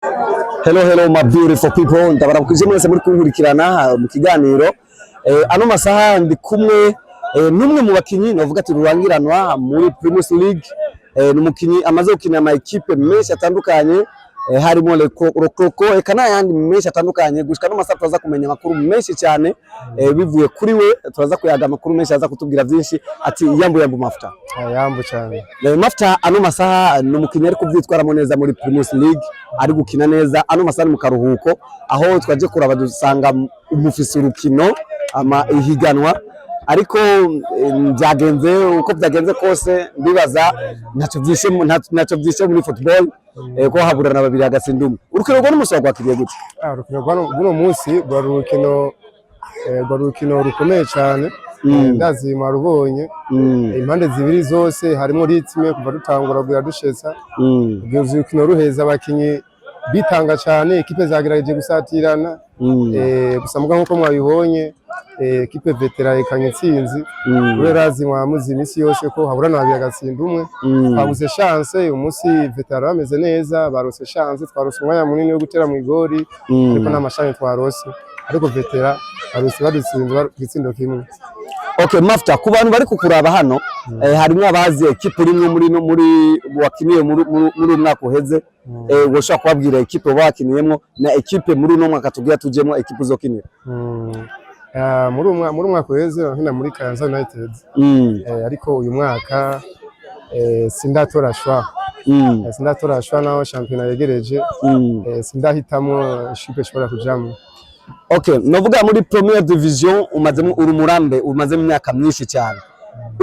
Hello my beautiful people, ndabaramukije mwese muri kunkurikirana mu kiganiro. Ano masaha ndi kumwe numwe mu bakinyi navuga ati rurangiranwa muri Premier League. Numukinyi amaze gukina ama equipe menshi atandukanye, harimo Rokoko eka n'ayandi menshi atandukanye. Gushika no masaha turaza kumenya amakuru menshi cyane bivuye kuri we, turaza kuyaga amakuru menshi aza kutubwira byinshi. Ati yambu Mafuta. Yambu cyane. Mafuta ano masaha numukinyi ari kuvyitwaramo neza muri Premier League, ari gukina neza. Ano masaha mu karuhuko aho twaje kuraba dusanga umufisi urukino ama ihiganwa, ariko byagenze uko byagenze kose ndibaza ntacyo byishe muri football ko haburana babiri agasindumu. Urukino rwo n'umusoro gwakiriye gute? Urukino rw'uno munsi rwari urukino rukomeye cyane. Ndazi marubonye impande zibiri zose harimo ritme kuva dutangura kugira dushesa. Urukino ruheza abakinyi bitanga cyane, ekipe zagerageje gusatirana, gusa muga nkuko mwabibonye ekipe veteran ikanye intsinzi kubera zimwamuzi imisi yose ko haburana babiri agatsinda umwe. Twabuze chance umunsi veteran bameze neza, barose chance, twarose umwanya munini wo gutera mu igori, ariko n'amashanye twarose, ariko veteran barose badutsinda igitsindo kimwe. Okay Mafuta, ku bantu bari kukuraba hano harimo abazi ekipe rimwe muri wakiniye muri umwaka uheze, woshaka kubabwira ekipe bakiniyemo na ekipe muri uno mwaka tugiye tujemo ekipe uzokinira. Muri umwaka uheze nkina muri Kayanza United, ariko uyu mwaka sindatora shwa naho champion yegereje, sindahitamo ekipe ishobora kujamo. Okay, novuga muri Premier Division umazemo urumurambe, umazemo imyaka myinshi cyane.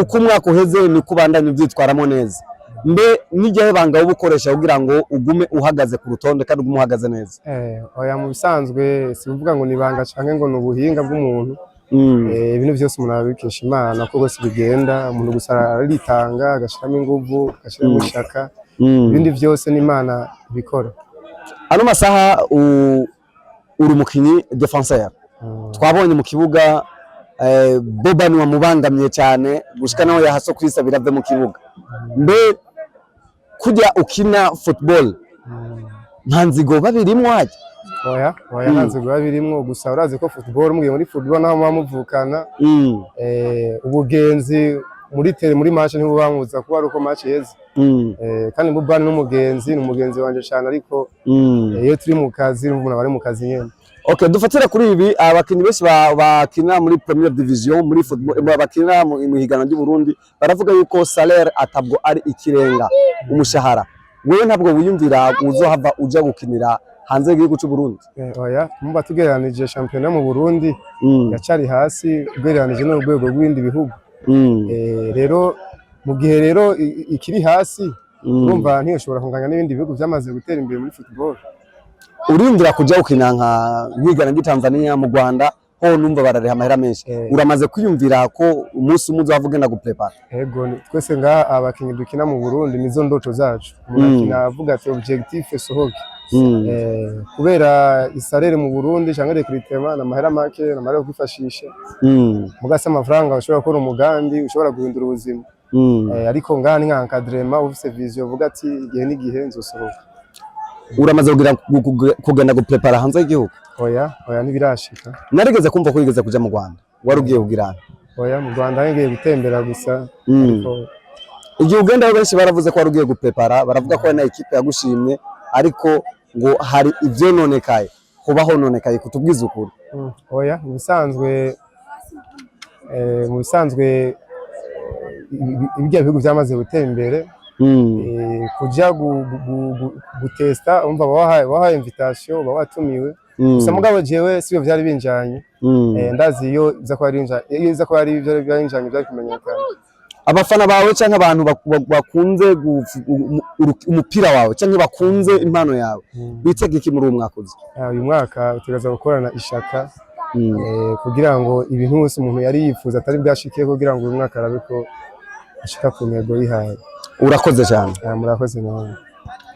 Uko umwaka uheze ni kubandanya ubyitwaramo neza. Mbe nijye banga ubukoresha kugira ngo ugume uhagaze ku rutonde kandi ugume uhagaze neza? Oya mu bisanzwe sivuga ngo nibanga canke ngo nubuhinga bw'umuntu. Ibintu byose umuntu abikesha Imana ko bose bigenda, umuntu gusa aritanga agashiramo inguvu, agashiramo ishaka, ibindi byose ni Imana bikora. Ano masaha uri umukinyi defenseur, twabonye mu kibuga Boban wamubangamye cyane gushika naho yahaso kwisabira ave mu kibuga. Mbe kujya ukina football ntanzigo babirimwo haje? Oya ntanzigo babirimwo, gusa urazi ko football mugiye muri football naho mwamuvukana, ubugenzi muri match niho bamuza kuba uko match yeze. Kandi Boban n'umugenzi wanje cyane, ariko iyo turi mu kazi n'umuntu bari mu kazi nyene. Okay, dufatira kuri ibi abakinyi benshi bakina muri Premier Division muri football, bakina mu higana ry'u Burundi, baravuga yuko salaire atabwo ari ikirenga umushahara. Wewe ntabwo wiyumvira uzohava uja gukinira hanze y'igihugu cy'u Burundi? Oya, mumba tugereranije championnat mu Burundi yacari hasi ugereranije n'urwego rw'ibindi bihugu. Rero mu gihe rero ikiri hasi, urumva ntiyashobora kunganya n'ibindi bihugu byamaze gutera imbere muri football. Urindira kujya ukina nka nkigana ndi Tanzania mu Rwanda ho numva barareha amahera menshi. Uramaze kwiyumvira ko umunsi umwe uzavuge na guprepara? Ego twese nga abakinyi dukina mu Burundi nizo ndoto zacu. Umuntu avuga ati objectif sohoke. Kubera isarere mu Burundi cyangwa recruitment na mahera make na mahera kwifashisha. Mugasa amafaranga ushobora gukora umugambi, ushobora guhindura ubuzima. Ariko ngani nka encadrement ufise vision uvuga ati igihe n'igihe nzosohoka. Uramaze kugenda guprepara hanze y'igihugu? Oya ntibirashika. Narigeze kumva ko yigeze kuja mu Rwanda. Warugiye kugirana? Oya mu Rwanda ngiye gutembera gusa. Ariko igihe ugenda benshi baravuze ko warugiye guprepara, baravuga ko na equipe yagushimye, ariko ngo hari ivyo nonekaye. Kubaho nonekaye kutubwiza ukuri? Oya mu bisanzwe ibijya bihugu byamaze gutera imbere, kujya gutesta umva wahaye invitation bawatumiwe, gusa mugabo jewe siyo byari binjanye. Ndazi iyo iza ko ari ibyo byinjanye byari kumenyekana. Abafana bawe canke abantu bakunze umupira wawe canke bakunze impano yawe bitege iki muri uyu mwaka uzi? Uyu mwaka utegereza gukorana ishaka kugira ngo ibintu byose umuntu yari yifuza atari bwashike, kugira ngo uyu mwaka arabe ko ashika ku ntego yihaye. Urakoze cyane. Murakoze nawe.